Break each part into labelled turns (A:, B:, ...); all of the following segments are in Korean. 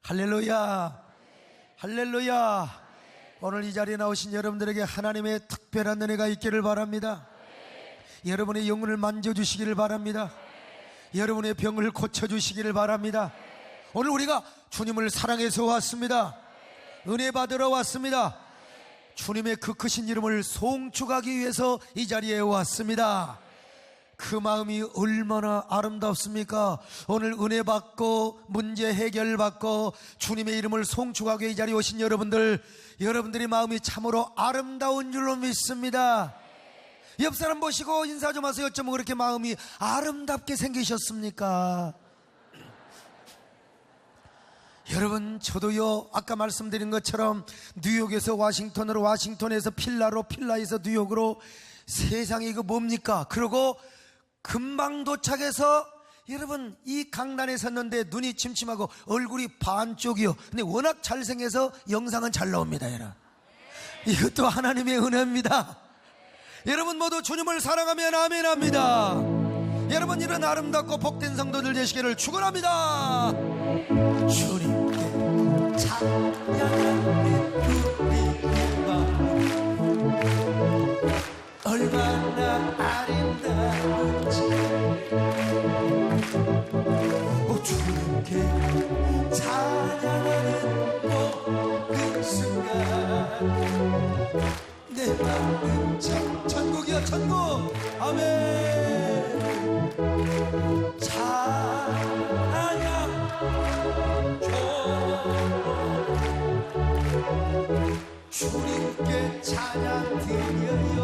A: 할렐루야, 할렐루야. 오늘 이 자리에 나오신 여러분들에게 하나님의 특별한 은혜가 있기를 바랍니다. 여러분의 영혼을 만져주시기를 바랍니다. 여러분의 병을 고쳐주시기를 바랍니다. 오늘 우리가 주님을 사랑해서 왔습니다. 은혜 받으러 왔습니다. 주님의 그 크신 이름을 송축하기 위해서 이 자리에 왔습니다. 그 마음이 얼마나 아름답습니까? 오늘 은혜 받고 문제 해결 받고 주님의 이름을 송축하기 이 자리에 오신 여러분들, 여러분들의 마음이 참으로 아름다운 줄로 믿습니다. 옆 사람 보시고 인사 좀 하세요. 어쩌면 그렇게 마음이 아름답게 생기셨습니까? 여러분, 저도요, 아까 말씀드린 것처럼 뉴욕에서 와싱턴으로, 와싱턴에서 필라로, 필라에서 뉴욕으로, 세상이 이거 뭡니까? 그러고 금방 도착해서 여러분 이 강단에 섰는데 눈이 침침하고 얼굴이 반쪽이요. 근데 워낙 잘생겨서 영상은 잘 나옵니다. 여러분, 이것도 하나님의 은혜입니다. 여러분 모두 주님을 사랑하면 아멘합니다. 여러분, 이런 아름답고 복된 성도들 되시기를 축원합니다. 주님께 찬양하는 우리가 얼마나 아름다운지, 주님께 찬양하는 모든 순간 내 마음 천국이야, 천국. 아멘. 찬양줘 주님께 찬양 드려요.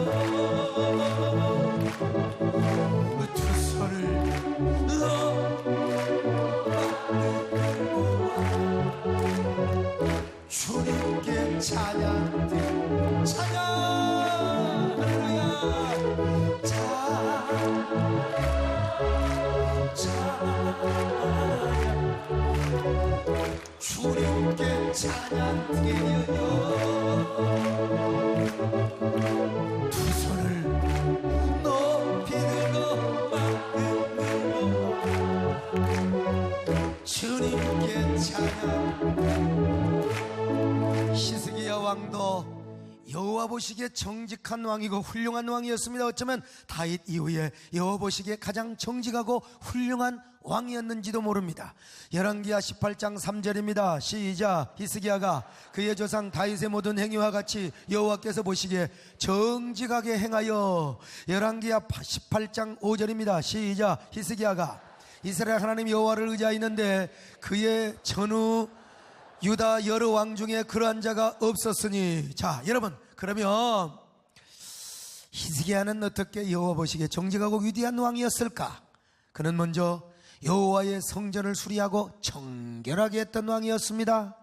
A: 두 손을 주님께 찬양 드려요. 찬양, 할렐루야. 주님께 찬양 드려요. 두 손을 높이 들고 마음으로 주님께 찬양. 히스기야 왕도 여호와 보시기에 정직한 왕이고 훌륭한 왕이었습니다. 어쩌면 다윗 이후에 여호와 보시기에 가장 정직하고 훌륭한 왕이었는지도 모릅니다. 열왕기하 18장 3절입니다. 시작. 히스기야가 그의 조상 다윗의 모든 행위와 같이 여호와께서 보시기에 정직하게 행하여. 열왕기하 18장 5절입니다. 시작. 히스기야가 이스라엘 하나님 여호와를 의지하였는데 그의 전후 유다 여러 왕 중에 그러한 자가 없었으니. 자, 여러분, 그러면 히스기야는 어떻게 여호와 보시기에 정직하고 위대한 왕이었을까? 그는 먼저 여호와의 성전을 수리하고 정결하게 했던 왕이었습니다.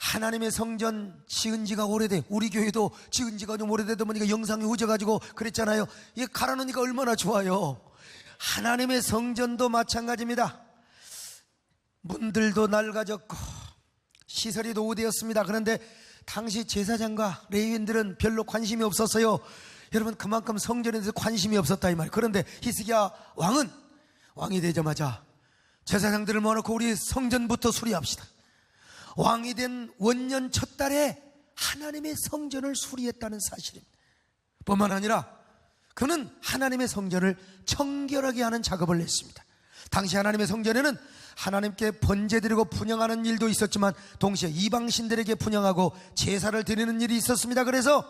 A: 하나님의 성전 지은 지가 오래돼. 우리 교회도 지은 지가 좀 오래되다 보니까 영상이 후져가지고 그랬잖아요. 이게 갈아놓으니까 얼마나 좋아요. 하나님의 성전도 마찬가지입니다. 문들도 낡아졌고 시설이 노후되었습니다. 그런데 당시 제사장과 레위인들은 별로 관심이 없었어요. 여러분, 그만큼 성전에 대해서 관심이 없었다 이 말. 그런데 히스기야 왕은 왕이 되자마자 제사장들을 모아놓고 우리 성전부터 수리합시다. 왕이 된 원년 첫 달에 하나님의 성전을 수리했다는 사실입니다. 뿐만 아니라 그는 하나님의 성전을 청결하게 하는 작업을 했습니다. 당시 하나님의 성전에는 하나님께 번제드리고 분향하는 일도 있었지만 동시에 이방신들에게 분향하고 제사를 드리는 일이 있었습니다. 그래서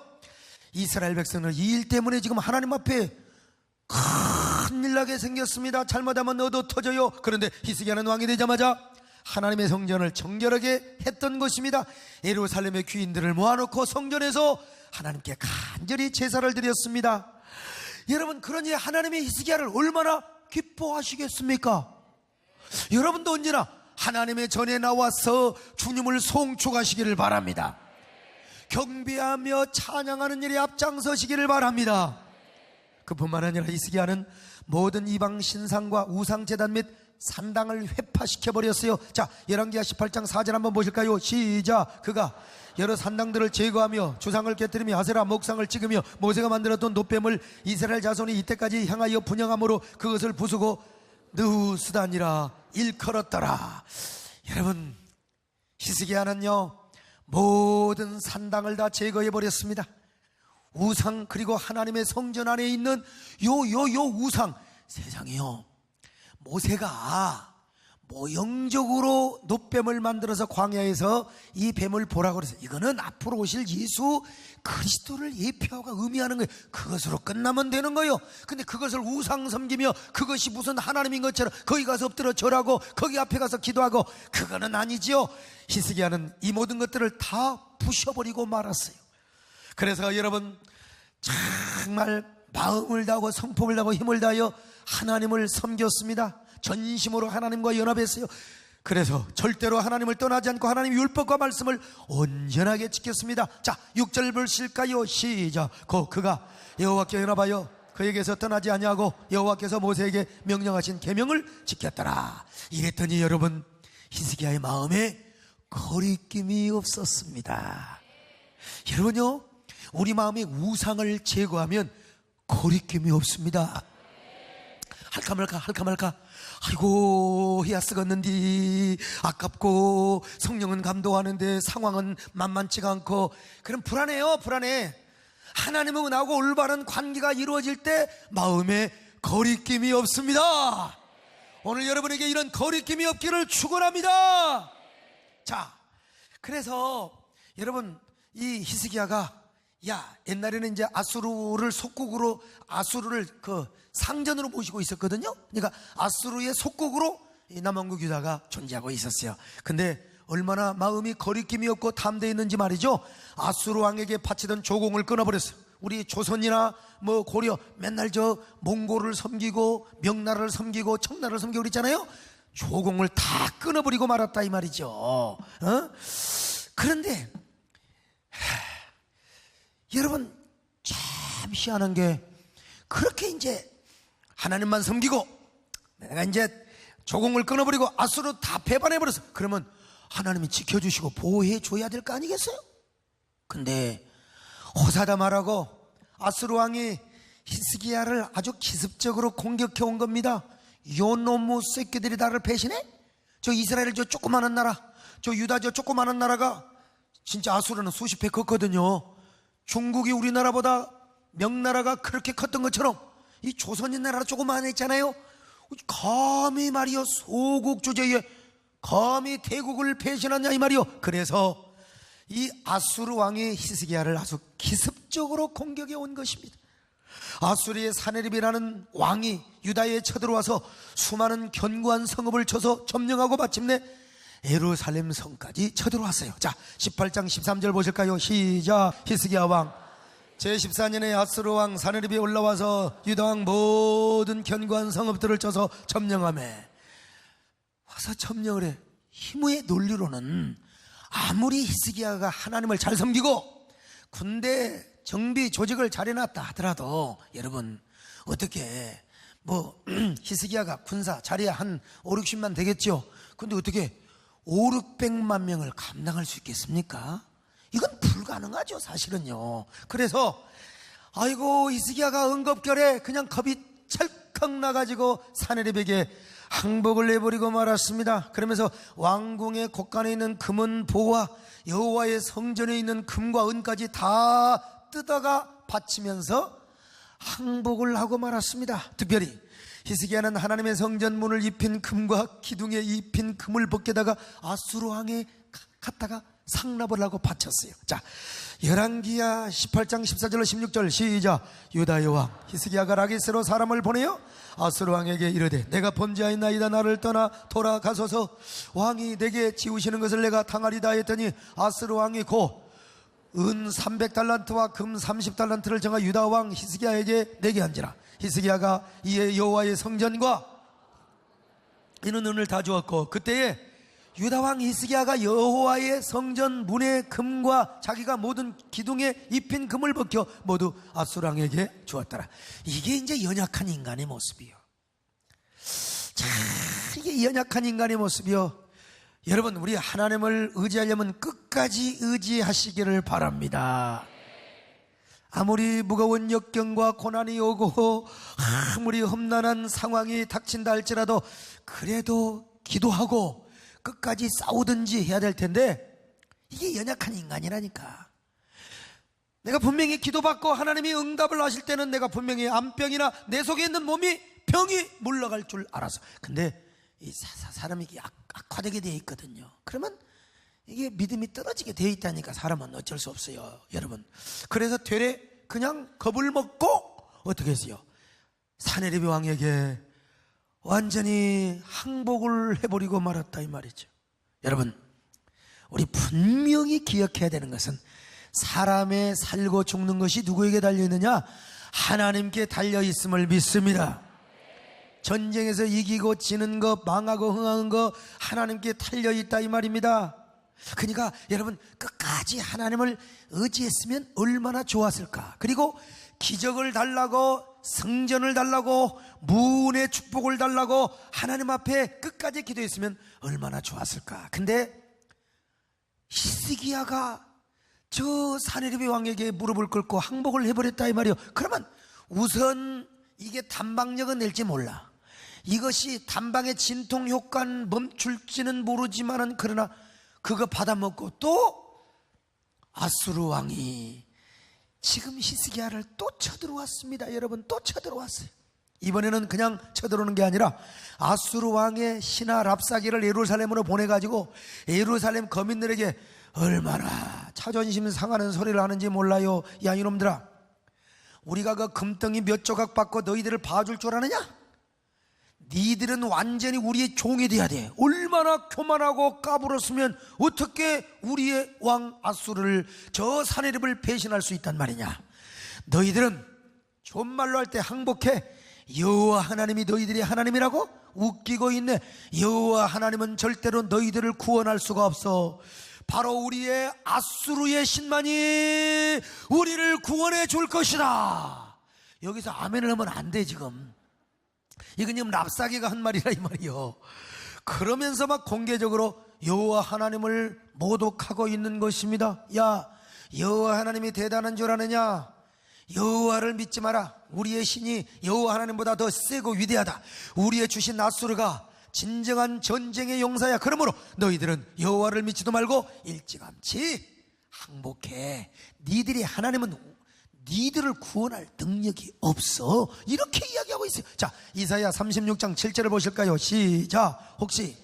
A: 이스라엘 백성은 이 일 때문에 지금 하나님 앞에 큰일 나게 생겼습니다. 잘못하면 얻어 터져요. 그런데 히스기야는 왕이 되자마자 하나님의 성전을 정결하게 했던 것입니다. 예루살렘의 귀인들을 모아놓고 성전에서 하나님께 간절히 제사를 드렸습니다. 여러분, 그러니 하나님의 히스기야를 얼마나 기뻐하시겠습니까? 여러분도 언제나 하나님의 전에 나와서 주님을 송축하시기를 바랍니다. 경배하며 찬양하는 일에 앞장서시기를 바랍니다. 그뿐만 아니라 히스기야는 모든 이방 신상과 우상 제단 및 산당을 회파시켜버렸어요. 자, 열왕기하 18장 4절 한번 보실까요? 시작. 그가 여러 산당들을 제거하며 주상을 깨뜨리며 아세라 목상을 찍으며 모세가 만들었던 놋뱀을 이스라엘 자손이 이때까지 향하여 분향함으로 그것을 부수고 느후스다니라 일컬었더라. 여러분, 히스기야는요 모든 산당을 다 제거해 버렸습니다. 우상, 그리고 하나님의 성전 안에 있는 요 우상, 세상에요 모세가 모형적으로 놋뱀을 만들어서 광야에서 이 뱀을 보라고 그래서 이거는 앞으로 오실 예수 그리스도를 예표하고 의미하는 거예요. 그것으로 끝나면 되는 거예요. 근데 그것을 우상 섬기며 그것이 무슨 하나님인 것처럼 거기 가서 엎드려 절하고 거기 앞에 가서 기도하고, 그거는 아니지요. 히스기야는 이 모든 것들을 다 부셔버리고 말았어요. 그래서 여러분 정말 마음을 다하고 성품을 다하고 힘을 다하여 하나님을 섬겼습니다. 전심으로 하나님과 연합했어요. 그래서 절대로 하나님을 떠나지 않고 하나님의 율법과 말씀을 온전하게 지켰습니다. 자, 6절 보실까요? 시작. 그가 여호와께 연합하여 그에게서 떠나지 아니하고 여호와께서 모세에게 명령하신 계명을 지켰더라. 이랬더니 여러분 히스기야의 마음에 거리낌이 없었습니다. 여러분요, 우리 마음에 우상을 제거하면 거리낌이 없습니다. 할까 말까 아이고 해야 쓰겠는디 아깝고 성령은 감동하는데 상황은 만만치가 않고, 그럼 불안해요. 불안해. 하나님하고 나하고 올바른 관계가 이루어질 때 마음에 거리낌이 없습니다. 오늘 여러분에게 이런 거리낌이 없기를 축원합니다. 자, 그래서 여러분 이 히스기야가 옛날에는 이제 아수르를 속국으로, 아수르를 그 상전으로 모시고 있었거든요. 그러니까 아수르의 속국으로 이 남왕국 유다가 존재하고 있었어요. 근데 얼마나 마음이 거리낌이 없고 탐대해 있는지 말이죠. 아수르 왕에게 바치던 조공을 끊어버렸어요. 우리 조선이나 뭐 고려 맨날 저 몽골을 섬기고 명나라를 섬기고 청나라를 섬기고 그랬잖아요. 조공을 다 끊어버리고 말았다 이 말이죠. 그런데 여러분 참 희한한 게, 그렇게 이제 하나님만 섬기고 내가 이제 조공을 끊어버리고 아수르 다 배반해버렸어. 그러면 하나님이 지켜주시고 보호해줘야 될 거 아니겠어요? 근데 호사다말하고 아수르 왕이 히스기야를 아주 기습적으로 공격해온 겁니다. 요 놈의 새끼들이 나를 배신해? 저 이스라엘 저 조그마한 나라, 저 유다 저 조그마한 나라가 진짜 아수르는 수십 배 컸거든요. 중국이 우리나라보다 명나라가 그렇게 컸던 것처럼 이 조선인 나라가 조그만 했잖아요. 감히 말이요 소국 주제에 감히 대국을 배신하냐 이 말이요. 그래서 이 아수르 왕이 히스기야를 아주 기습적으로 공격해 온 것입니다. 아수르의 사네립이라는 왕이 유다에 쳐들어와서 수많은 견고한 성읍을 쳐서 점령하고 마침내 예루살렘 성까지 쳐들어왔어요. 자, 18장 13절 보실까요? 시작. 히스기야 왕 제14년에 아수르 왕 사네립이 올라와서 유다 왕 모든 견고한 성읍들을 쳐서 점령하매, 와서 점령을 해. 힘의 논리로는 아무리 히스기야가 하나님을 잘 섬기고 군대 정비 조직을 잘 해놨다 하더라도 여러분 어떻게 히스기야가 군사 자리야 한 5, 60만 되겠죠. 근데 어떻게 5, 600만 명을 감당할 수 있겠습니까? 이건 불가능하죠 사실은요. 그래서 아이고 히스기야가 응급결에 그냥 겁이 철컥 나가지고 사네립에게 항복을 내버리고 말았습니다. 그러면서 왕궁의 곳간에 있는 금은 보와 여호와의 성전에 있는 금과 은까지 다 뜯어가 바치면서 항복을 하고 말았습니다. 특별히 히스기야는 하나님의 성전 문을 입힌 금과 기둥에 입힌 금을 벗겨다가 아수르 왕에 갖다가 상납을 하고 바쳤어요. 자, 열왕기야 18장 14절로 16절 시작. 유다의 왕 히스기야가 라기스로 사람을 보내어 아수르 왕에게 이르되 내가 범죄하였나이다. 나를 떠나 돌아가소서. 왕이 내게 지우시는 것을 내가 당하리다 했더니 아수르 왕이 곧 은 300달란트와 금 30달란트를 정하 유다 왕 히스기야에게 내게 한지라. 히스기야가 이에 여호와의 성전과 이는 은을 다 주었고, 그때에 유다 왕 히스기야가 여호와의 성전 문의 금과 자기가 모든 기둥에 입힌 금을 벗겨 모두 아수르 왕에게 주었더라. 이게 이제 연약한 인간의 모습이요. 자, 이게 연약한 인간의 모습이요. 여러분, 우리 하나님을 의지하려면 끝까지 의지하시기를 바랍니다. 아무리 무거운 역경과 고난이 오고 아무리 험난한 상황이 닥친다 할지라도 그래도 기도하고 끝까지 싸우든지 해야 될 텐데 이게 연약한 인간이라니까. 내가 분명히 기도받고 하나님이 응답을 하실 때는 내가 분명히 암병이나 내 속에 있는 몸이 병이 물러갈 줄 알아서. 근데 이 사람이 악화되게 되어 있거든요. 그러면 이게 믿음이 떨어지게 되어 있다니까. 사람은 어쩔 수 없어요, 여러분. 그래서 되레 그냥 겁을 먹고 어떻게 했어요? 사내립의 왕에게 완전히 항복을 해버리고 말았다, 이 말이죠. 여러분, 우리 분명히 기억해야 되는 것은 사람의 살고 죽는 것이 누구에게 달려있느냐? 하나님께 달려있음을 믿습니다. 전쟁에서 이기고 지는 것, 망하고 흥하는 것 하나님께 달려있다, 이 말입니다. 그러니까 여러분, 끝까지 하나님을 의지했으면 얼마나 좋았을까. 그리고 기적을 달라고, 성전을 달라고, 무은의 축복을 달라고 하나님 앞에 끝까지 기도했으면 얼마나 좋았을까. 근데 히스기야가 저 사내립의 왕에게 무릎을 꿇고 항복을 해버렸다, 이 말이요. 그러면 우선 이게 단방력은 낼지 몰라. 이것이 단방의 진통 효과는 멈출지는 모르지만은 그러나 그거 받아먹고 또 아수르 왕이 지금 히스기야를 또 쳐들어왔습니다. 여러분, 또 쳐들어왔어요. 이번에는 그냥 쳐들어오는 게 아니라 아수르 왕의 신하 랍사기를 예루살렘으로 보내가지고 예루살렘 거민들에게 얼마나 자존심 상하는 소리를 하는지 몰라요. 야, 이놈들아, 우리가 그 금덩이 몇 조각 받고 너희들을 봐줄 줄 아느냐? 니들은 완전히 우리의 종이 돼야 돼. 얼마나 교만하고 까불었으면 어떻게 우리의 왕 아수르를, 저 사내립을 배신할 수 있단 말이냐? 너희들은 존말로 할 때 항복해. 여호와 하나님이 너희들이 하나님이라고? 웃기고 있네. 여호와 하나님은 절대로 너희들을 구원할 수가 없어. 바로 우리의 아수르의 신만이 우리를 구원해 줄 것이다. 여기서 아멘을 하면 안 돼. 지금 이건 지금 랍사기가 한 말이라, 이 말이요. 그러면서 막 공개적으로 여호와 하나님을 모독하고 있는 것입니다. 야, 여호와 하나님이 대단한 줄 아느냐? 여호와를 믿지 마라. 우리의 신이 여호와 하나님보다 더 세고 위대하다. 우리의 주신 아수르가 진정한 전쟁의 용사야. 그러므로 너희들은 여호와를 믿지도 말고 일찌감치 항복해. 니들이 하나님은 니들을 구원할 능력이 없어. 이렇게 이야기하고 있어요. 자, 이사야 36장 7절을 보실까요? 시작. 혹시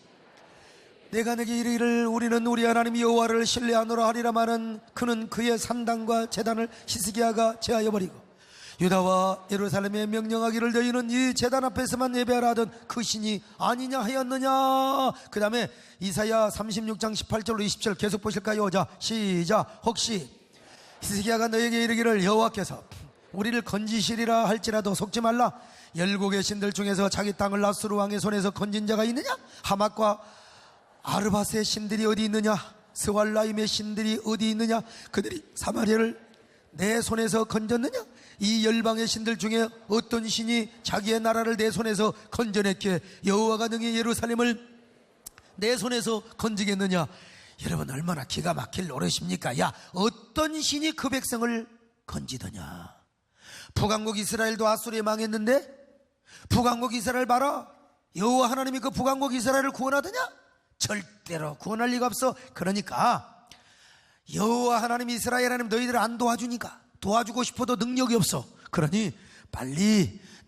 A: 내가 내게 이르기를 우리는 우리 하나님 여호와를 신뢰하노라 하리라마는 그는 그의 산당과 제단을 히스기야가 제하여 버리고 유다와 예루살렘에 명령하기를 너희는 이 제단 앞에서만 예배하라 하던 그 신이 아니냐 하였느냐. 그 다음에 이사야 36장 18절로 20절 계속 보실까요? 자, 시작. 혹시 히스기야가 너에게 이르기를 여호와께서 우리를 건지시리라 할지라도 속지 말라. 열국의 신들 중에서 자기 땅을 아수르 왕의 손에서 건진 자가 있느냐? 하맛과 아르밧의 신들이 어디 있느냐? 스왈라임의 신들이 어디 있느냐? 그들이 사마리아를 내 손에서 건졌느냐? 이 열방의 신들 중에 어떤 신이 자기의 나라를 내 손에서 건져냈기에 여호와가 능히 예루살렘을 내 손에서 건지겠느냐? 여러분, 얼마나 기가 막힐 노릇입니까? 야, 어떤 신이 그 백성을 건지더냐? 북왕국 이스라엘도 아수르에 망했는데 북왕국 이스라엘 봐라. 여호와 하나님이 그 북왕국 이스라엘을 구원하더냐? 절대로 구원할 리가 없어. 그러니까 여호와 하나님 이스라엘 하나님 너희들을 안 도와주니까, 도와주고 싶어도 능력이 없어. 그러니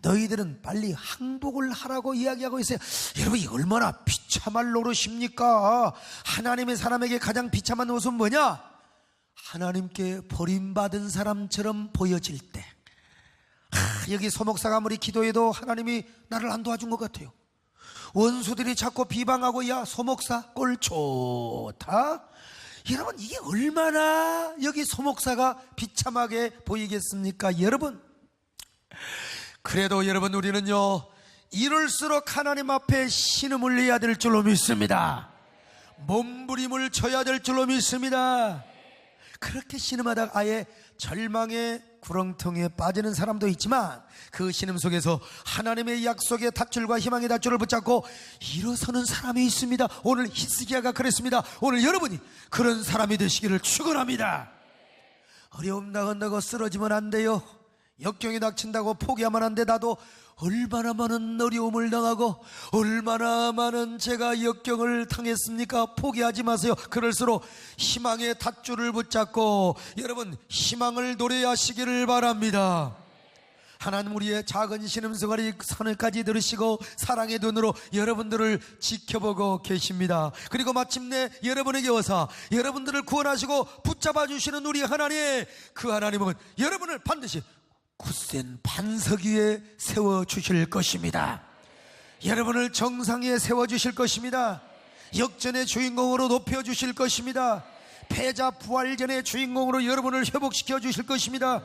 A: 너희들은 빨리 항복을 하라고 이야기하고 있어요. 여러분, 이 얼마나 비참할 노릇입니까? 하나님의 사람에게 가장 비참한 노릇은 뭐냐? 하나님께 버림받은 사람처럼 보여질 때. 여기 소목사가 아무리 기도해도 하나님이 나를 안 도와준 것 같아요. 원수들이 자꾸 비방하고, 야, 소목사 꼴 좋다. 여러분, 이게 얼마나 여기 소목사가 비참하게 보이겠습니까? 여러분, 그래도 여러분, 우리는요 이럴수록 하나님 앞에 신음을 내야 될 줄로 믿습니다. 몸부림을 쳐야 될 줄로 믿습니다. 그렇게 신음하다가 아예 절망의 구렁텅이에 빠지는 사람도 있지만 그 신음 속에서 하나님의 약속의 닷줄과 희망의 닷줄을 붙잡고 일어서는 사람이 있습니다. 오늘 히스기야가 그랬습니다. 오늘 여러분이 그런 사람이 되시기를 축원합니다. 어려움 나간다고 쓰러지면 안 돼요. 역경이 닥친다고 포기하면 안 돼. 나도 얼마나 많은 어려움을 당하고 얼마나 많은 제가 역경을 당했습니까? 포기하지 마세요. 그럴수록 희망의 닷줄을 붙잡고 여러분 희망을 노래하시기를 바랍니다. 하나님 우리의 작은 신음소리 하늘까지 들으시고 사랑의 눈으로 여러분들을 지켜보고 계십니다. 그리고 마침내 여러분에게 와서 여러분들을 구원하시고 붙잡아 주시는 우리 하나님, 그 하나님은 여러분을 반드시 굳센 반석 위에 세워주실 것입니다. 여러분을 정상 위에 세워주실 것입니다. 역전의 주인공으로 높여주실 것입니다. 패자 부활전의 주인공으로 여러분을 회복시켜 주실 것입니다.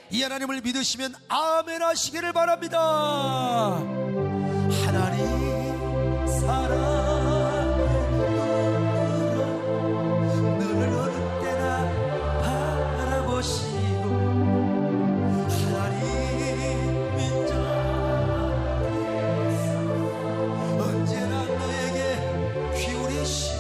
A: 이 하나님을 믿으시면 아멘 하시기를 바랍니다. 하나님 사랑으로 너를 어느 때나 바라보시고 하나님 인자께서 언제나 너에게 기울이시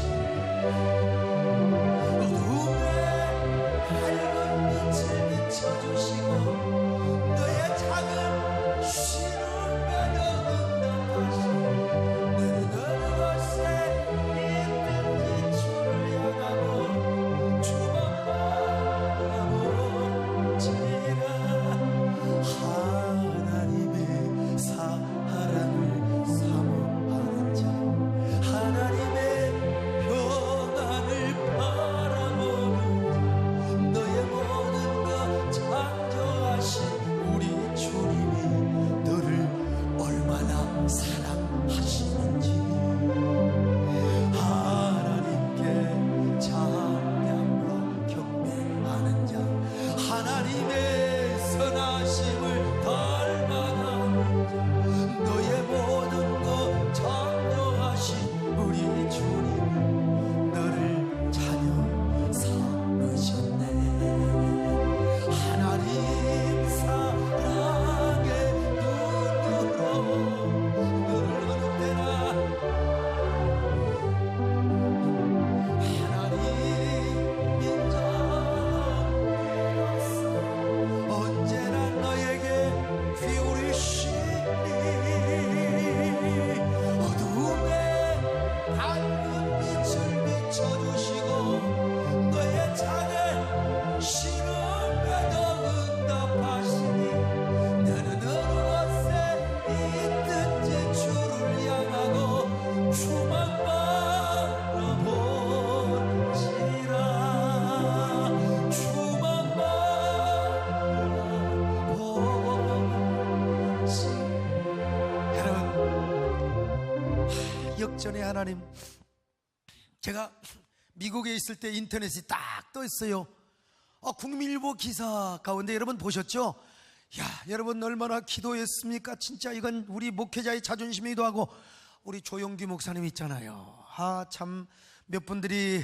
A: 역전의 하나님, 제가 미국에 있을 때 인터넷이 딱 떠 있어요. 국민일보 기사 가운데 여러분 보셨죠? 야, 여러분 얼마나 기도했습니까? 진짜 이건 우리 목회자의 자존심이기도 하고 우리 조용규 목사님 있잖아요. 참 몇 분들이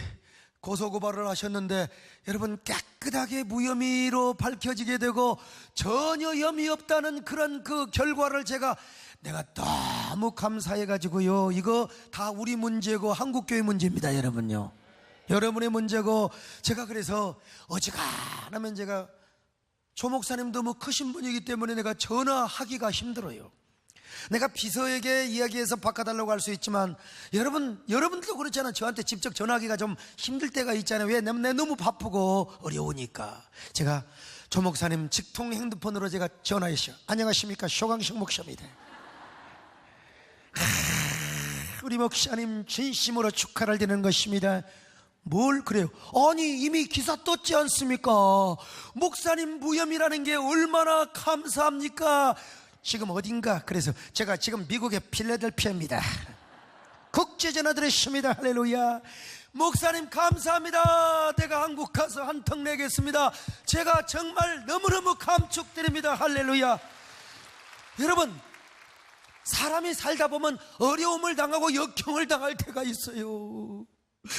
A: 고소고발을 하셨는데 여러분 깨끗하게 무혐의로 밝혀지게 되고 전혀 혐의 없다는 그런 그 결과를 내가 너무 감사해가지고요. 이거 다 우리 문제고 한국교회 문제입니다, 여러분요. 여러분의 문제고, 제가 그래서 어지간하면 제가 조 목사님도 뭐 크신 분이기 때문에 내가 전화하기가 힘들어요. 내가 비서에게 이야기해서 바꿔달라고 할 수 있지만 여러분들도 그렇잖아요. 저한테 직접 전화하기가 좀 힘들 때가 있잖아요. 왜? 내가 너무 바쁘고 어려우니까. 제가 조 목사님 직통 핸드폰으로 제가 전화했어요. 안녕하십니까, 쇼강식 목사입니다. 우리 목사님 진심으로 축하를 드리는 것입니다. 뭘 그래요? 아니 이미 기사 떴지 않습니까? 목사님 무혐의라는 게 얼마나 감사합니까? 지금 어딘가? 그래서 제가 지금 미국의 필라델피아입니다. 국제전화 드렸습니다. 할렐루야. 목사님 감사합니다. 내가 한국 가서 한턱 내겠습니다. 제가 정말 너무너무 감축드립니다. 할렐루야. 여러분, 사람이 살다 보면 어려움을 당하고 역경을 당할 때가 있어요.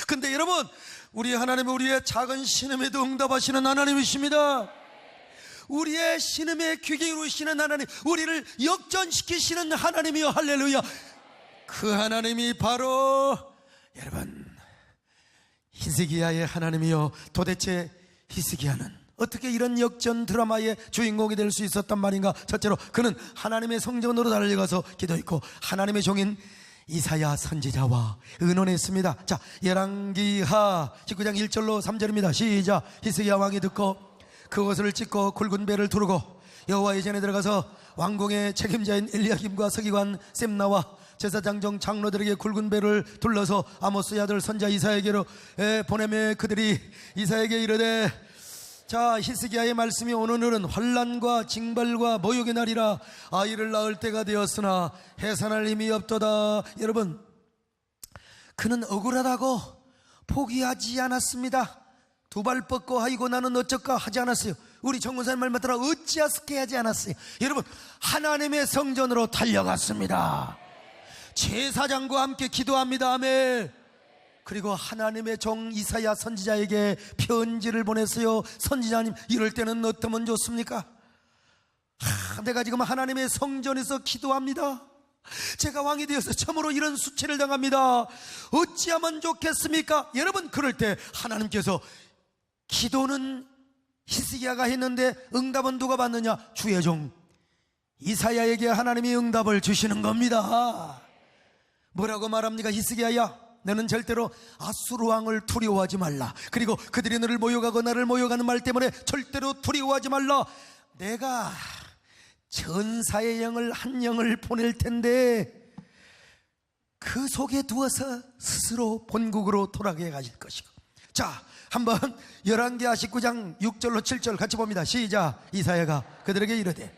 A: 근데 여러분, 우리 하나님은 우리의 작은 신음에도 응답하시는 하나님이십니다. 우리의 신음에 귀 기울이시는 하나님, 우리를 역전시키시는 하나님이요. 할렐루야. 그 하나님이 바로 여러분 히스기야의 하나님이요. 도대체 히스기야는 어떻게 이런 역전 드라마의 주인공이 될 수 있었단 말인가? 첫째로 그는 하나님의 성전으로 달려가서 기도했고 하나님의 종인 이사야 선지자와 의논했습니다. 자, 열왕기하 19장 1절로 3절입니다. 시작. 히스기야 왕이 듣고 그것을 찢고 굵은 배를 두르고 여호와의 전에 들어가서 왕궁의 책임자인 엘리야김과 서기관 셈나와 제사장정 장로들에게 굵은 배를 둘러서 아모스의 아들 선지자 이사야에게로 보내매 그들이 이사야에게 이르되 자, 히스기야의 말씀이 오늘은 환난과 징벌과 모욕의 날이라 아이를 낳을 때가 되었으나 해산할 힘이 없도다. 여러분, 그는 억울하다고 포기하지 않았습니다. 두 발 뻗고 아이고 나는 어쩔까 하지 않았어요. 우리 정권사님 말만 따라 어찌하스게 하지 않았어요. 여러분, 하나님의 성전으로 달려갔습니다. 제사장과 함께 기도합니다. 아멘. 그리고 하나님의 종 이사야 선지자에게 편지를 보냈어요. 선지자님, 이럴 때는 어떠면 좋습니까? 내가 지금 하나님의 성전에서 기도합니다. 제가 왕이 되어서 참으로 이런 수치를 당합니다. 어찌하면 좋겠습니까? 여러분, 그럴 때 하나님께서 기도는 히스기야가 했는데 응답은 누가 받느냐? 주의 종 이사야에게 하나님이 응답을 주시는 겁니다. 뭐라고 말합니까? 히스기야야, 너는 절대로 아수르 왕을 두려워하지 말라. 그리고 그들이 너를 모욕하고 나를 모욕하는 말 때문에 절대로 두려워하지 말라. 내가 전사의 영을 한 영을 보낼 텐데 그 속에 두어서 스스로 본국으로 돌아가게 가실 것이고. 자, 한번 열왕기하 19장 6절로 7절 같이 봅니다. 시작. 이사야가 그들에게 이르되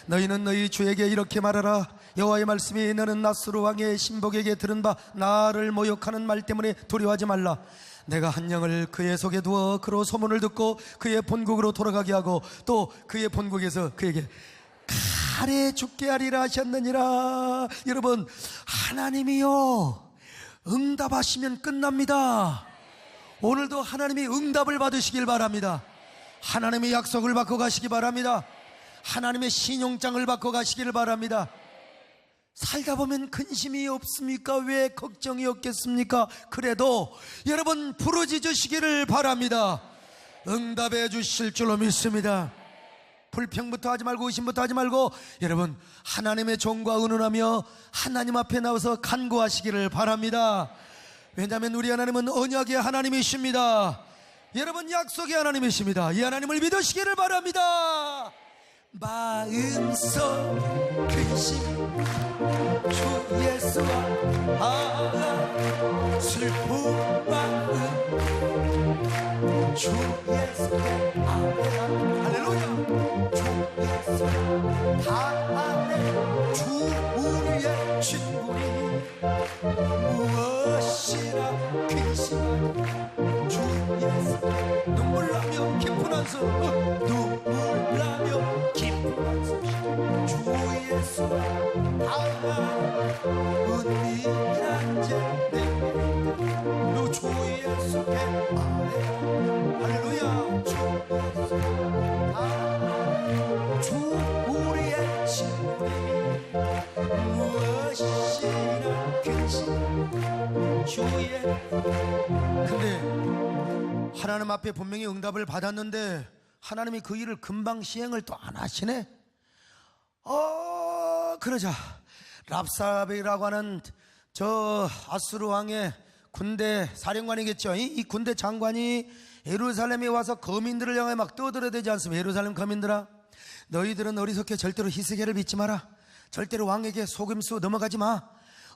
A: 너희는 너희 주에게 이렇게 말하라. 여호와의 말씀이 너는 아수르 왕의 신복에게 들은 바 나를 모욕하는 말 때문에 두려워하지 말라. 내가 한 영을 그의 속에 두어 그로 소문을 듣고 그의 본국으로 돌아가게 하고 또 그의 본국에서 그에게 칼에 죽게 하리라 하셨느니라. 여러분, 하나님이요 응답하시면 끝납니다. 오늘도 하나님이 응답을 받으시길 바랍니다. 하나님의 약속을 받고 가시기 바랍니다. 하나님의 신용장을 받고 가시기를 바랍니다. 살다 보면 근심이 없습니까? 왜 걱정이 없겠습니까? 그래도 여러분 부르짖으시기를 바랍니다. 응답해 주실 줄로 믿습니다. 불평부터 하지 말고 의심부터 하지 말고 여러분 하나님의 종과 의논하며 하나님 앞에 나와서 간구하시기를 바랍니다. 왜냐하면 우리 하나님은 언약의 하나님이십니다. 여러분 약속의 하나님이십니다. 이 하나님을 믿으시기를 바랍니다. 마음속 근심 주 예수와 슬픈 마음 주 예수의 할렐루야. 주 예수 다 안에 주 우리의 친구니 무엇이나 근심하니 주 예수 눈물 나며 기쁜 한숨 눈물 나며 기쁜 한숨 주 예수와 은밀한 제 주 예수께 할렐루야. 주 우리의 친구니 무엇이나 근심 주의. 근데 하나님 앞에 분명히 응답을 받았는데 하나님이 그 일을 금방 시행을 또 안 하시네. 그러자 랍사베라고 하는 저 아수르 왕의 군대 사령관이겠죠. 이 군대 장관이 예루살렘에 와서 거민들을 향해 막 떠들어대지 않습니까? 예루살렘 거민들아, 너희들은 어리석게 절대로 히스기야를 믿지 마라. 절대로 왕에게 속임수 넘어가지 마.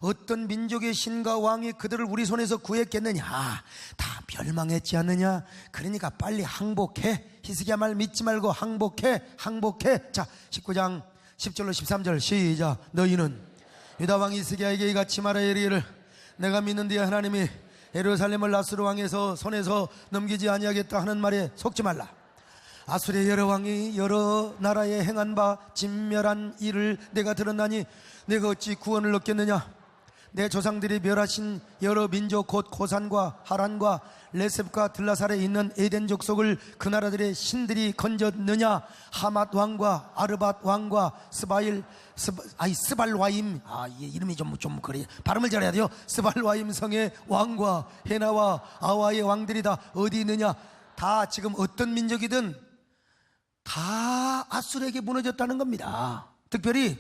A: 어떤 민족의 신과 왕이 그들을 우리 손에서 구했겠느냐? 다 멸망했지 않느냐? 그러니까 빨리 항복해. 히스기야 말 믿지 말고 항복해. 자, 19장 10절로 13절 시작. 너희는 유다 왕 히스기야에게 이같이 말하여 이르기를 내가 믿는 네 하나님이 예루살렘을 아수르 왕에서 손에서 넘기지 아니하겠다 하는 말에 속지 말라. 아수르의 여러 왕이 여러 나라에 행한 바 진멸한 일을 내가 들었나니 내가 어찌 구원을 얻겠느냐? 내 조상들이 멸하신 여러 민족 곧 고산과 하란과 레셉과 들라살에 있는 에덴 족속을 그 나라들의 신들이 건졌느냐? 하맛 왕과 아르밧 왕과 스발와임, 이름이 좀 그래. 발음을 잘해야 돼요. 스발와임 성의 왕과 헤나와 아와의 왕들이 다 어디 있느냐? 다 지금 어떤 민족이든 다 아수르에게 무너졌다는 겁니다. 특별히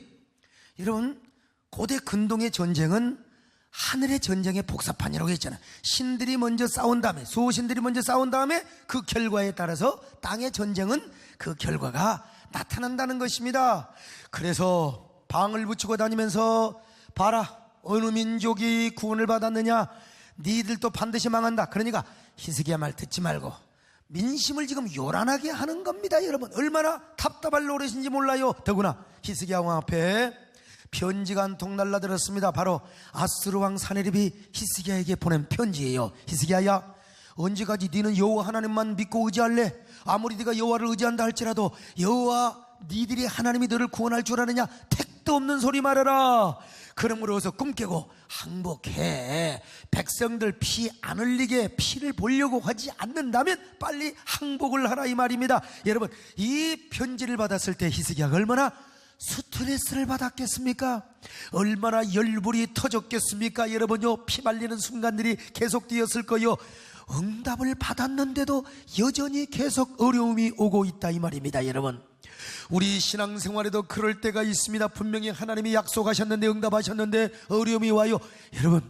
A: 여러분, 고대 근동의 전쟁은 하늘의 전쟁의 복사판이라고 했잖아요. 신들이 먼저 싸운 다음에, 수호신들이 먼저 싸운 다음에 그 결과에 따라서 땅의 전쟁은 그 결과가 나타난다는 것입니다. 그래서 방을 붙이고 다니면서 봐라, 어느 민족이 구원을 받았느냐, 니들도 반드시 망한다. 그러니까 히스기야 말 듣지 말고 민심을 지금 요란하게 하는 겁니다. 여러분, 얼마나 답답할 노릇인지 몰라요. 더구나 히스기야 왕 앞에 편지가 한 통 날라들었습니다. 바로 아스루 왕 사네립이 히스기야에게 보낸 편지예요. 히스기야야, 언제까지 니는 여호와 하나님만 믿고 의지할래? 아무리 네가 여호와를 의지한다 할지라도 여호와 니들이 하나님이 너를 구원할 줄 아느냐? 택도 없는 소리 말해라. 그러므로서 꿈 깨고 항복해. 백성들 피 안 흘리게 피를 보려고 하지 않는다면 빨리 항복을 하라, 이 말입니다. 여러분, 이 편지를 받았을 때 히스기야가 얼마나 스트레스를 받았겠습니까? 얼마나 열불이 터졌겠습니까? 여러분요, 피 말리는 순간들이 계속되었을 거요. 응답을 받았는데도 여전히 계속 어려움이 오고 있다, 이 말입니다. 여러분, 우리 신앙생활에도 그럴 때가 있습니다. 분명히 하나님이 약속하셨는데, 응답하셨는데 어려움이 와요. 여러분,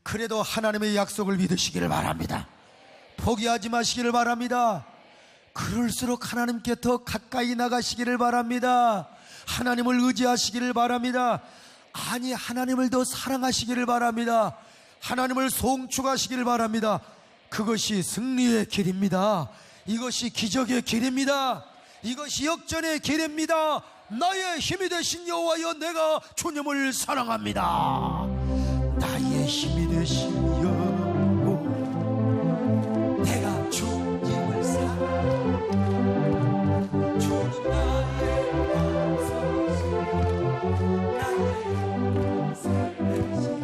A: 그래도 하나님의 약속을 믿으시기를 바랍니다. 포기하지 마시기를 바랍니다. 그럴수록 하나님께 더 가까이 나가시기를 바랍니다. 하나님을 의지하시기를 바랍니다. 아니, 하나님을 더 사랑하시기를 바랍니다. 하나님을 송축하시기를 바랍니다. 그것이 승리의 길입니다. 이것이 기적의 길입니다. 이것이 역전의 길입니다. 나의 힘이 되신 여호와여, 내가 주님을 사랑합니다. 나의 힘이 되신 여호와, 내가 주님을 사랑합니다. 주님 나의 왕성이시여, 나의 살리시여,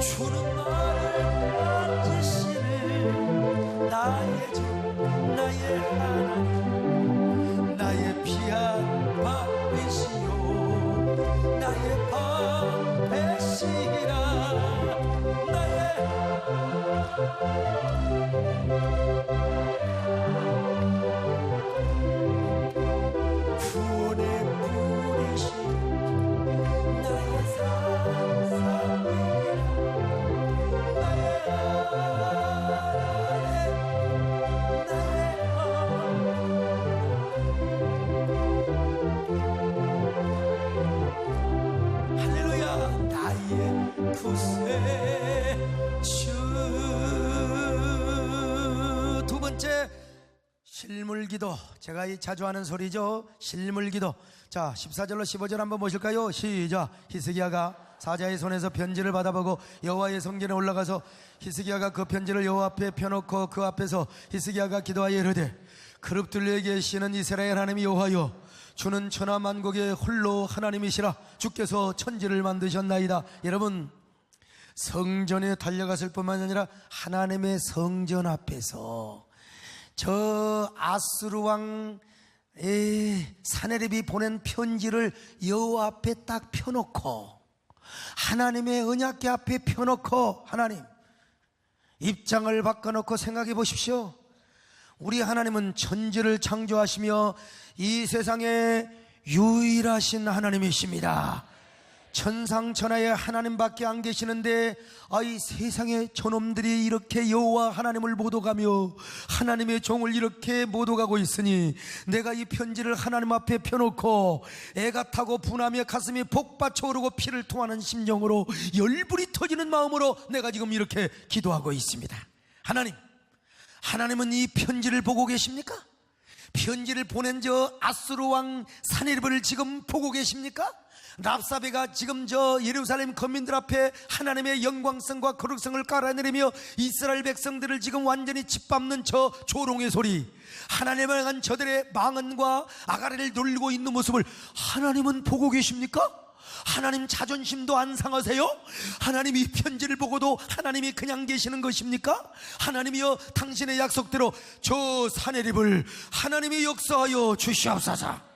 A: 주는 나를 만지시네. 나의 주, 나의 하나님, 나의 피한 밥이시오, 나의 밥배시라. 구원의 뿌리신 나의 산삼이라. 나의 할렐루야. 나의 구세주. 두 번째, 실물기도. 제가 자주 하는 소리죠. 실물기도. 자, 14절로 15절 한번 보실까요? 시작. 히스기야가 사자의 손에서 편지를 받아보고 여호와의 성전에 올라가서 히스기야가 그 편지를 여호와 앞에 펴놓고 그 앞에서 히스기야가 기도하여 이르되, 그룹들에 계시는 이스라엘 하나님 여호와여, 주는 천하 만국의 홀로 하나님이시라. 주께서 천지를 만드셨나이다. 여러분, 성전에 달려갔을 뿐만 아니라 하나님의 성전 앞에서 저 아스루 왕 사네립이 보낸 편지를 여호와 앞에 딱 펴놓고, 하나님의 언약궤 앞에 펴놓고, 하나님 입장을 바꿔놓고 생각해 보십시오. 우리 하나님은 천지를 창조하시며 이 세상에 유일하신 하나님이십니다. 천상천하에 하나님밖에 안 계시는데, 이 세상의 저놈들이 이렇게 여호와 하나님을 못 오가며 하나님의 종을 이렇게 못 오가고 있으니, 내가 이 편지를 하나님 앞에 펴놓고 애가 타고 분하며 가슴이 복받쳐 오르고 피를 토하는 심정으로, 열불이 터지는 마음으로 내가 지금 이렇게 기도하고 있습니다. 하나님은 이 편지를 보고 계십니까? 편지를 보낸 저 아스루 왕 사네립을 지금 보고 계십니까? 랍사베가 지금 저 예루살렘 거민들 앞에 하나님의 영광성과 거룩성을 깔아내리며 이스라엘 백성들을 지금 완전히 짓밟는 저 조롱의 소리, 하나님을 향한 저들의 망언과 아가리를 놀리고 있는 모습을 하나님은 보고 계십니까? 하나님 자존심도 안 상하세요? 하나님 이 편지를 보고도 하나님이 그냥 계시는 것입니까? 하나님이여, 당신의 약속대로 저 사네립을 하나님이 역사하여 주시옵소서.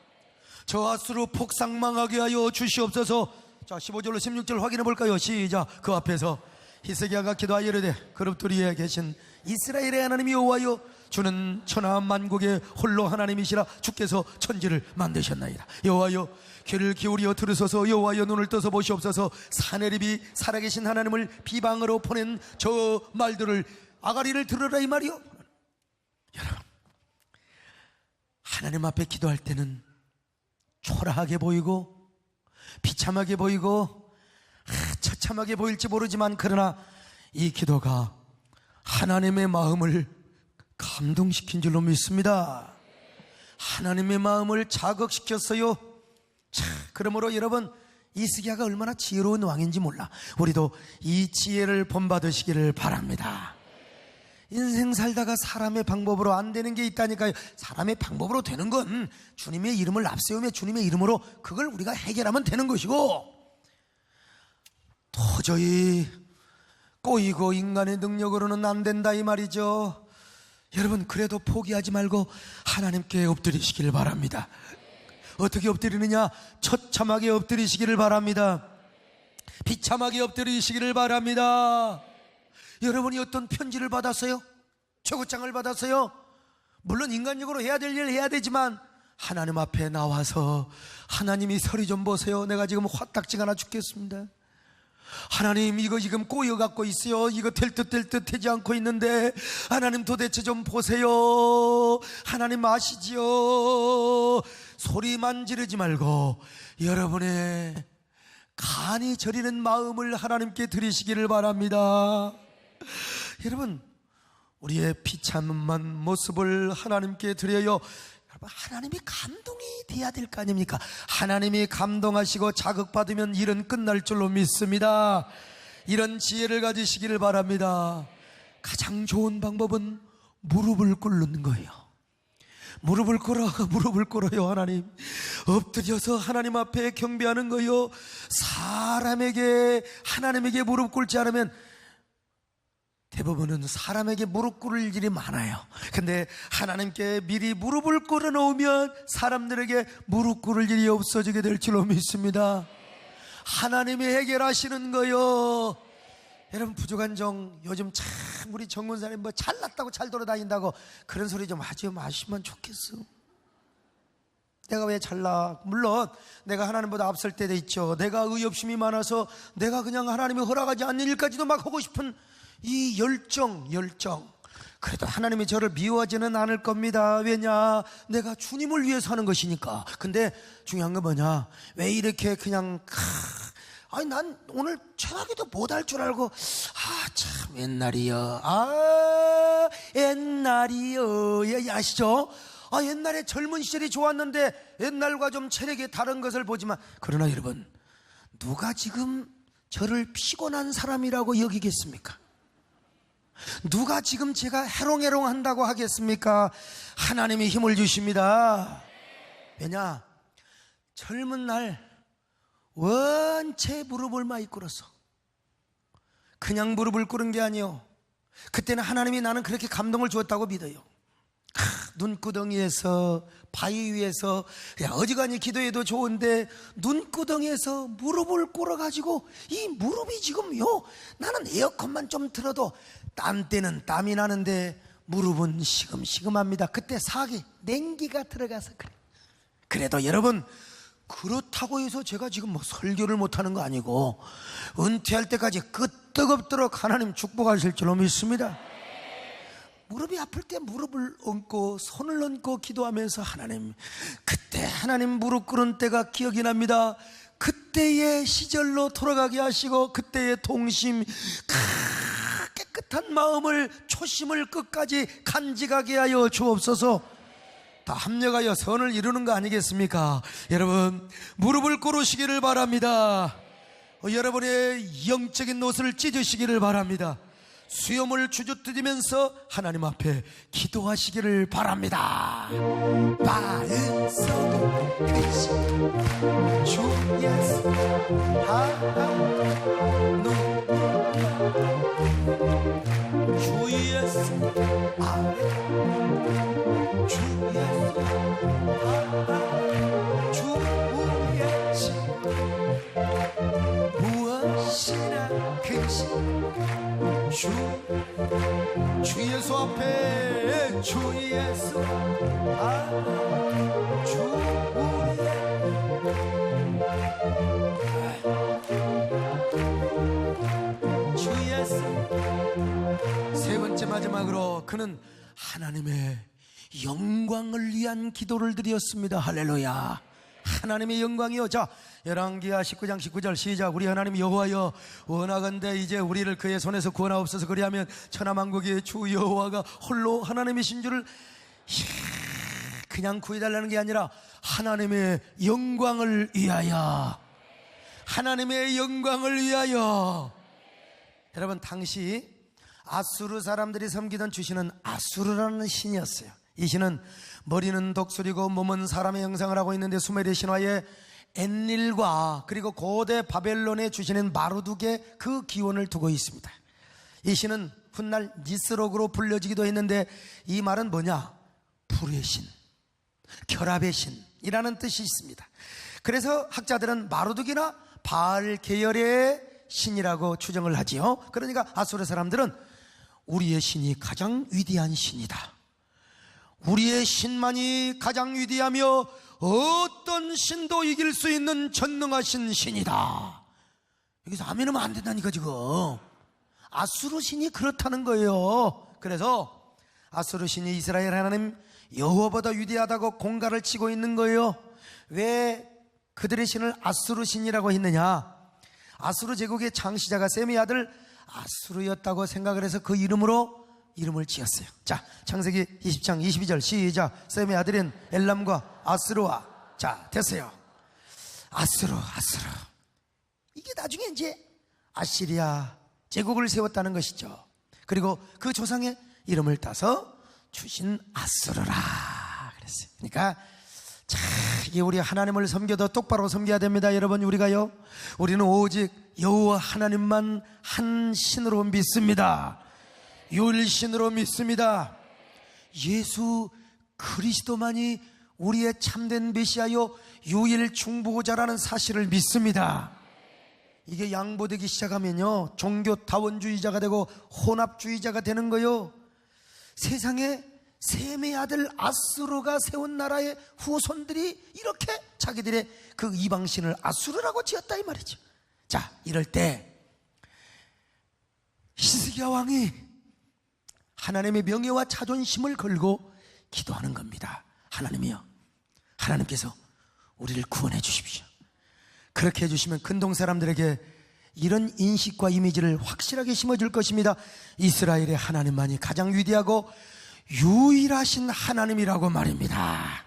A: 저 아수르 폭삭망하게 하여 주시옵소서. 자, 15절로 16절 확인해 볼까요? 시작. 그 앞에서 히스기야가 기도하여 이르되, 그룹들 위에 계신 이스라엘의 하나님 여호와여, 주는 천하 만국의 홀로 하나님이시라. 주께서 천지를 만드셨나이다. 여호와여 귀를 기울여 들으소서. 여호와여 눈을 떠서 보시옵소서. 사내립이 살아계신 하나님을 비방으로 보낸 저 말들을 아가리를 들으라 이 말이요. 여러분, 하나님 앞에 기도할 때는 초라하게 보이고 비참하게 보이고 처참하게 보일지 모르지만, 그러나 이 기도가 하나님의 마음을 감동시킨 줄로 믿습니다. 하나님의 마음을 자극시켰어요. 자, 그러므로 여러분, 히스기야가 얼마나 지혜로운 왕인지 몰라. 우리도 이 지혜를 본받으시기를 바랍니다. 인생 살다가 사람의 방법으로 안 되는 게 있다니까요. 사람의 방법으로 되는 건 주님의 이름을 앞세우며 주님의 이름으로 그걸 우리가 해결하면 되는 것이고, 도저히 꼬이고 인간의 능력으로는 안 된다 이 말이죠. 여러분, 그래도 포기하지 말고 하나님께 엎드리시기를 바랍니다. 어떻게 엎드리느냐? 처참하게 엎드리시기를 바랍니다. 비참하게 엎드리시기를 바랍니다. 여러분이 어떤 편지를 받았어요? 초고장을 받았어요? 물론 인간적으로 해야 될 일을 해야 되지만, 하나님 앞에 나와서 하나님이 서리 좀 보세요. 내가 지금 화딱지가 나 죽겠습니다. 하나님, 이거 지금 꼬여갖고 있어요. 이거 될 듯 될 듯 하지 않고 있는데 하나님 도대체 좀 보세요. 하나님 아시지요? 소리만 지르지 말고 여러분의 간이 저리는 마음을 하나님께 드리시기를 바랍니다. 여러분, 우리의 비참한 모습을 하나님께 드려요. 여러분, 하나님이 감동이 돼야 될 거 아닙니까? 하나님이 감동하시고 자극받으면 일은 끝날 줄로 믿습니다. 이런 지혜를 가지시기를 바랍니다. 가장 좋은 방법은 무릎을 꿇는 거예요. 무릎을 꿇어요. 하나님, 엎드려서 하나님 앞에 경배하는 거요. 사람에게, 하나님에게 무릎 꿇지 않으면, 대부분은 사람에게 무릎 꿇을 일이 많아요. 근데 하나님께 미리 무릎을 꿇어 놓으면 사람들에게 무릎 꿇을 일이 없어지게 될 줄로 믿습니다. 하나님이 해결하시는 거요. 여러분, 부족한 정, 요즘 참 우리 정문사님 뭐 잘났다고 잘 돌아다닌다고 그런 소리 좀 하지 마시면 좋겠어. 내가 왜 잘나? 물론 내가 하나님보다 앞설 때도 있죠. 내가 의협심이 많아서 내가 그냥 하나님이 허락하지 않는 일까지도 막 하고 싶은 이 열정. 그래도 하나님이 저를 미워하지는 않을 겁니다. 왜냐? 내가 주님을 위해서 하는 것이니까. 근데 중요한 건 뭐냐? 왜 이렇게 그냥 아니, 난 오늘 철학에도 못할 줄 알고, 참 옛날이요. 옛날이요. 예, 아시죠? 옛날에 젊은 시절이 좋았는데 옛날과 좀 체력이 다른 것을 보지만, 그러나 여러분, 누가 지금 저를 피곤한 사람이라고 여기겠습니까? 누가 지금 제가 해롱해롱 한다고 하겠습니까? 하나님이 힘을 주십니다. 왜냐? 젊은 날 원체 무릎을 많이 꿇었어. 그냥 무릎을 꿇은 게 아니요, 그때는 하나님이 나는 그렇게 감동을 주었다고 믿어요. 눈구덩이에서, 바위 위에서, 어지간히 기도해도 좋은데 눈구덩이에서 무릎을 꿇어가지고, 이 무릎이 지금요, 나는 에어컨만 좀 틀어도 땀 때는 땀이 나는데 무릎은 시금시금합니다. 그때 사기, 냉기가 들어가서 그래. 그래도 여러분, 그렇다고 해서 제가 지금 뭐 설교를 못하는 거 아니고, 은퇴할 때까지 끄떡없도록 하나님 축복하실 줄로 믿습니다. 무릎이 아플 때 무릎을 얹고 손을 얹고 기도하면서, 하나님, 그때 하나님 무릎 꿇은 때가 기억이 납니다. 그때의 시절로 돌아가게 하시고, 그때의 동심, 깨끗한 마음을, 초심을 끝까지 간직하게 하여 주옵소서. 다 합력하여 선을 이루는 거 아니겠습니까? 여러분, 무릎을 꿇으시기를 바랍니다. 여러분의 영적인 옷을 찢으시기를 바랍니다. 수염을 주저뜨리면서 하나님 앞에 기도하시기를 바랍니다. 마음속 근심 주 예수 주 예수 주 예수 주 예수 무엇이나 근심 주 주 예수 앞에 주 예수 주 우리의 주 예수. 세 번째 마지막으로 그는 하나님의 영광을 위한 기도를 드렸습니다. 할렐루야. 하나님의 영광이요. 자, 열왕기하 19장 19절 시작. 우리 하나님 여호와여, 원하건대 이제 우리를 그의 손에서 구원하옵소서. 그리하면 천하만국의 주 여호와가 홀로 하나님이신 줄을. 그냥 구해달라는 게 아니라 하나님의 영광을 위하여, 하나님의 영광을 위하여. 여러분, 당시 아수르 사람들이 섬기던 주신은 아수르라는 신이었어요. 이 신은 머리는 독수리고 몸은 사람의 형상을 하고 있는데 수메르 신화에 엔릴과 그리고 고대 바벨론의 주신인 마르둑의 그 기원을 두고 있습니다. 이 신은 훗날 니스록으로 불려지기도 했는데 이 말은 뭐냐? 불의 신, 결합의 신이라는 뜻이 있습니다. 그래서 학자들은 마르둑이나 바알 계열의 신이라고 추정을 하지요. 그러니까 아수르 사람들은 우리의 신이 가장 위대한 신이다, 우리의 신만이 가장 위대하며 어떤 신도 이길 수 있는 전능하신 신이다. 여기서 아멘하면 안 된다니까. 지금 아수르 신이 그렇다는 거예요. 그래서 아수르 신이 이스라엘 하나님 여호와보다 위대하다고 공갈을 치고 있는 거예요. 왜 그들의 신을 아수르 신이라고 했느냐? 아수르 제국의 창시자가 셈의 아들 아수르였다고 생각을 해서 그 이름을 지었어요. 자, 창세기 20장 22절 시작. 셈의 아들인 엘람과 아수르와. 자, 됐어요. 아수르. 이게 나중에 이제 아시리아 제국을 세웠다는 것이죠. 그리고 그 조상의 이름을 따서 주신 아수르라 그랬어요. 그러니까 자, 이게 우리 하나님을 섬겨도 똑바로 섬겨야 됩니다. 여러분, 우리는 오직 여호와 하나님만 한 신으로 믿습니다. 유일신으로 믿습니다. 예수 그리스도만이 우리의 참된 메시아요 유일 중보자라는 사실을 믿습니다. 이게 양보되기 시작하면요 종교 다원주의자가 되고 혼합주의자가 되는 거요. 세상에 셈의 아들 아수르가 세운 나라의 후손들이 이렇게 자기들의 그 이방신을 아수르라고 지었다 이 말이죠. 자, 이럴 때 히스기야 왕이 하나님의 명예와 자존심을 걸고 기도하는 겁니다. 하나님이여, 하나님께서 우리를 구원해 주십시오. 그렇게 해주시면 근동 사람들에게 이런 인식과 이미지를 확실하게 심어줄 것입니다. 이스라엘의 하나님만이 가장 위대하고 유일하신 하나님이라고 말입니다.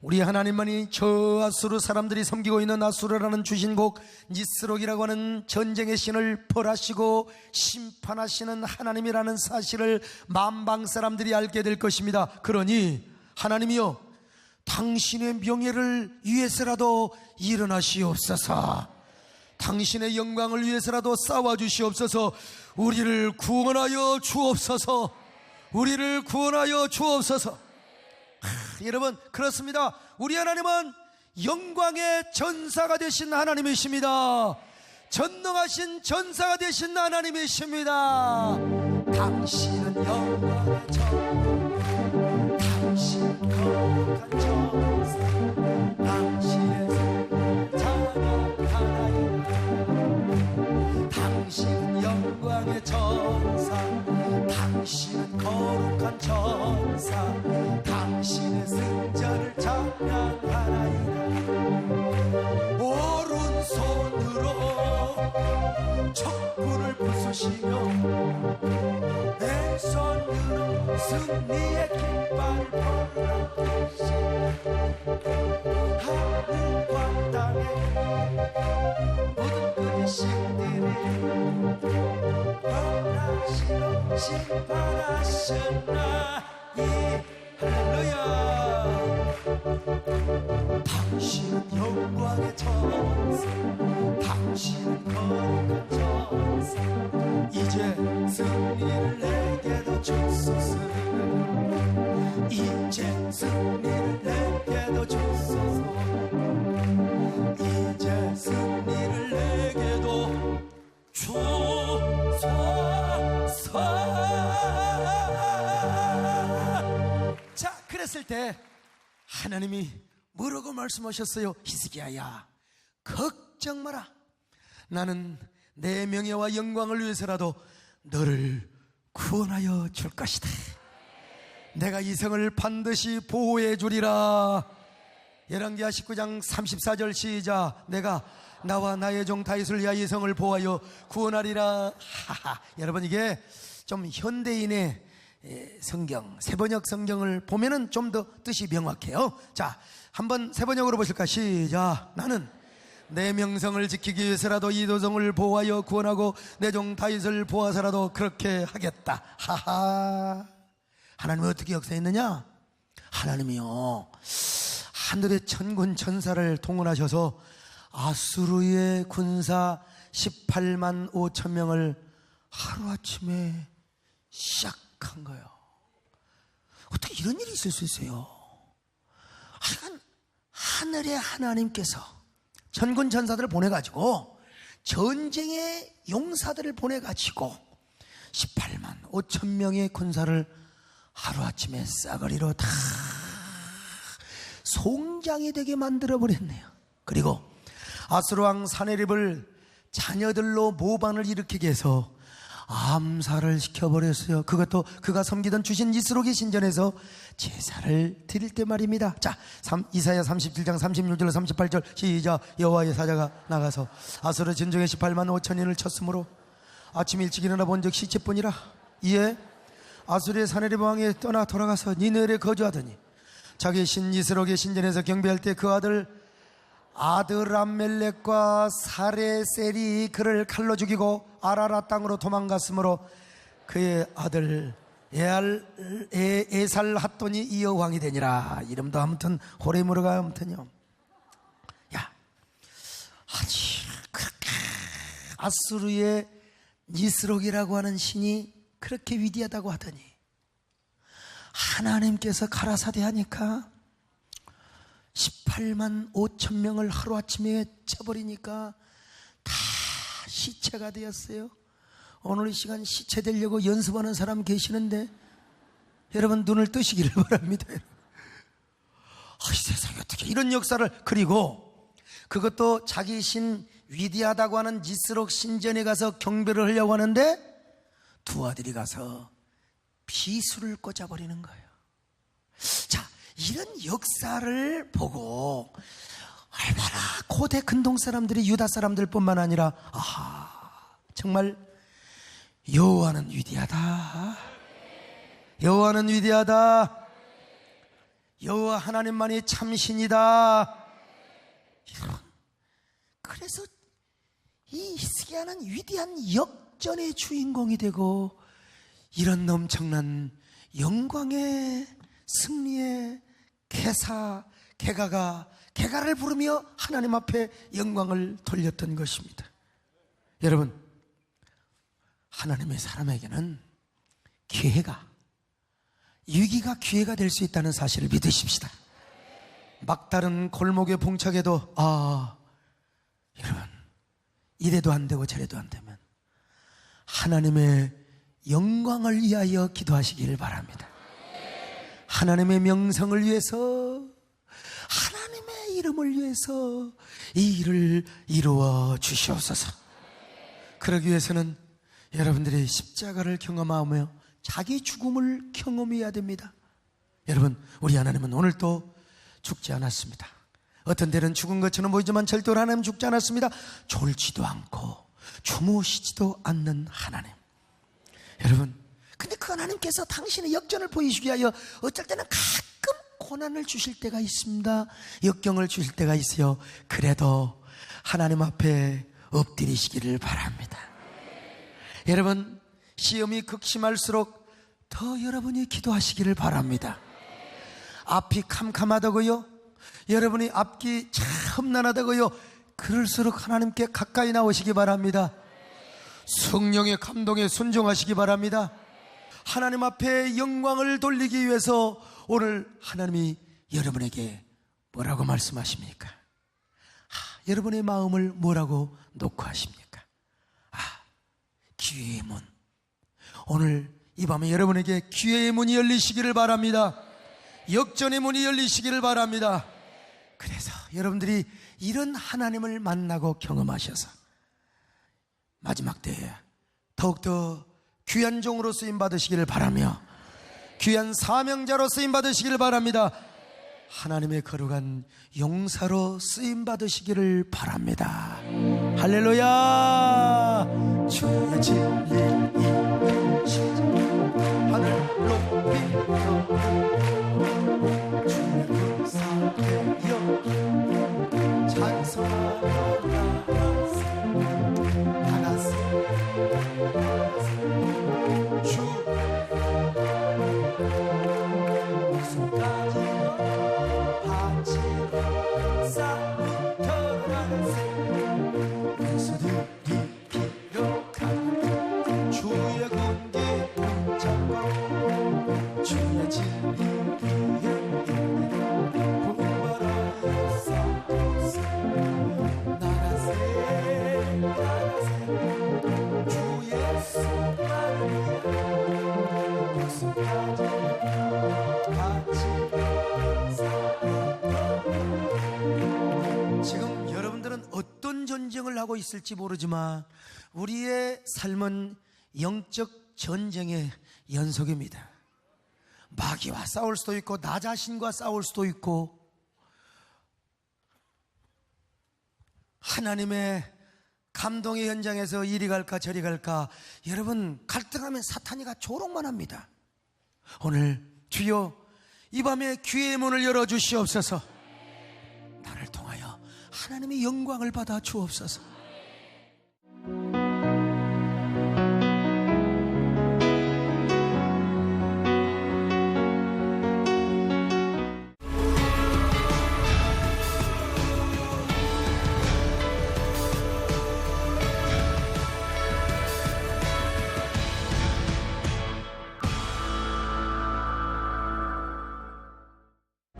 A: 우리 하나님만이 저 아수르 사람들이 섬기고 있는 아수르라는 주신곡 니스록이라고 하는 전쟁의 신을 벌하시고 심판하시는 하나님이라는 사실을 만방 사람들이 알게 될 것입니다. 그러니 하나님이여, 당신의 명예를 위해서라도 일어나시옵소서. 당신의 영광을 위해서라도 싸워주시옵소서. 우리를 구원하여 주옵소서. 우리를 구원하여 주옵소서. 여러분, 그렇습니다. 우리 하나님은 영광의 전사가 되신 하나님이십니다. 전능하신 전사가 되신 하나님이십니다. 당신은 영광의 전, 당신은 거룩한 전사, 당신의 찬양하나이다. 당신은 영광의 전사, 당신은 거룩한 전사, 당신의 승자를 찬양하나이다. 오른손으로 척군을 부수시며 왼손으로 승리의 깃발을 벌어주시. 하늘과 땅에 모든 그리신들이 원하시고 심판하셨나이. 할렐루야. 당신은 영광의 전사, 당신은 거룩한 전사, 이제 승리를 내게도 주소서. 이제 승리를 내게도 주소서. 이제 승리를 내게도 주소서. 그랬을 때 하나님이 뭐라고 말씀하셨어요? 히스기야야, 걱정 마라. 나는 내 명예와 영광을 위해서라도 너를 구원하여 줄 것이다. 내가 이 성을 반드시 보호해 주리라. 열왕기하 19장 34절 시작. 내가 나와 나의 종 다윗을 위하여 이 성을 보호하여 구원하리라. 하하. 여러분, 이게 좀 현대인의 성경, 세번역 성경을 보면은 좀 더 뜻이 명확해요. 자, 한번 세번역으로 보실까? 시작. 나는 내 명성을 지키기 위해서라도 이 도성을 보호하여 구원하고 내 종 다윗을 보호하서라도 그렇게 하겠다. 하하. 하나님은 어떻게 역사했느냐? 하나님이요, 하늘의 천군 천사를 동원하셔서 아수르의 군사 18만 5천 명을 하루아침에 시작한 거예요. 어떻게 이런 일이 있을 수 있어요? 하여간 하늘의 하나님께서 천군 천사들을 보내가지고, 전쟁의 용사들을 보내가지고 18만 5천 명의 군사를 하루아침에 싸그리로 다 송장이 되게 만들어버렸네요. 그리고 아수르왕 사네립을 자녀들로 모반을 일으키게 해서 암살을 시켜버렸어요. 그것도 그가 섬기던 주신 이스록의 신전에서 제사를 드릴 때 말입니다. 자, 이사야 37장 36절 38절 시작. 여호와의 사자가 나가서 아수르 진정에 18만 5천인을 쳤으므로 아침 일찍 일어나 본즉 시체뿐이라. 이에 아수르의 사네립 왕이 떠나 돌아가서 니느웨에 거주하더니 자기 신 이스록의 신전에서 경배할 때 그 아드람멜렉과 사레셀이 그를 칼로 죽이고 아라라 땅으로 도망갔으므로 그의 아들 에살핫돈이 이어 왕이 되니라. 이름도 아무튼 호레무르가 아무튼요. 야, 아니 그렇게 아수르의 니스록이라고 하는 신이 그렇게 위대하다고 하더니 하나님께서 가라사대하니까 18만 5천 명을 하루아침에 쳐버리니까 다 시체가 되었어요. 오늘 이 시간 시체 되려고 연습하는 사람 계시는데 여러분 눈을 뜨시기를 바랍니다. 이 세상에 어떻게 이런 역사를. 그리고 그것도 자기 신 위대하다고 하는 니스록 신전에 가서 경배를 하려고 하는데 두 아들이 가서 비수를 꽂아버리는 거예요. 자, 이런 역사를 보고 얼마나 고대 근동 사람들이 유다 사람들 뿐만 아니라 정말 여호와는 위대하다, 여호와는 위대하다, 여호와 하나님만이 참신이다. 그래서 이 히스기야는 위대한 역전의 주인공이 되고 이런 엄청난 영광의 승리의 개가를 부르며 하나님 앞에 영광을 돌렸던 것입니다. 여러분, 하나님의 사람에게는 위기가 기회가 될 수 있다는 사실을 믿으십시다. 막다른 골목에 봉착해도 여러분, 이래도 안 되고 저래도 안 되면 하나님의 영광을 위하여 기도하시기를 바랍니다. 하나님의 명성을 위해서, 하나님의 이름을 위해서 이 일을 이루어 주시옵소서. 그러기 위해서는 여러분들이 십자가를 경험하며 자기 죽음을 경험해야 됩니다. 여러분, 우리 하나님은 오늘도 죽지 않았습니다. 어떤 때는 죽은 것처럼 보이지만 절대로 하나님 죽지 않았습니다. 졸지도 않고 주무시지도 않는 하나님. 여러분, 근데 그 하나님께서 당신의 역전을 보이시기 위하여 어쩔 때는 가끔 고난을 주실 때가 있습니다. 역경을 주실 때가 있어요. 그래도 하나님 앞에 엎드리시기를 바랍니다. 여러분, 시험이 극심할수록 더 여러분이 기도하시기를 바랍니다. 앞이 캄캄하다고요? 여러분이 앞이 참 험난하다고요? 그럴수록 하나님께 가까이 나오시기 바랍니다. 성령의 감동에 순종하시기 바랍니다. 하나님 앞에 영광을 돌리기 위해서 오늘 하나님이 여러분에게 뭐라고 말씀하십니까? 여러분의 마음을 뭐라고 놓고 하십니까? 기회의 문. 오늘 이 밤에 여러분에게 기회의 문이 열리시기를 바랍니다. 역전의 문이 열리시기를 바랍니다. 그래서 여러분들이 이런 하나님을 만나고 경험하셔서 마지막 때에 더욱더 귀한 종으로 쓰임 받으시기를 바라며 귀한 사명자로 쓰임 받으시기를 바랍니다. 하나님의 거룩한 용사로 쓰임 받으시기를 바랍니다. 할렐루야. 주의 진리 하늘 높이 주의 군사되어 찬송하며 나가세 주 목숨까지 바치고 싸움터로 나가세 원수들이 기록하는 주의 군기 붙잡고 주의 진리에 구원받아 싸우세 나가세 나가세 주 예수 나를 위해 목숨까지 바치고 싸움터로. 지금 여러분들은 어떤 전쟁을 하고 있을지 모르지만 우리의 삶은 영적 전쟁의 연속입니다. 마귀와 싸울 수도 있고 나 자신과 싸울 수도 있고 하나님의 감동의 현장에서 이리 갈까 저리 갈까. 여러분 갈등하면 사탄이가 조롱만 합니다. 오늘 주여 이 밤에 귀의 문을 열어주시옵소서. 나를 통하여 하나님의 영광을 받아 주옵소서.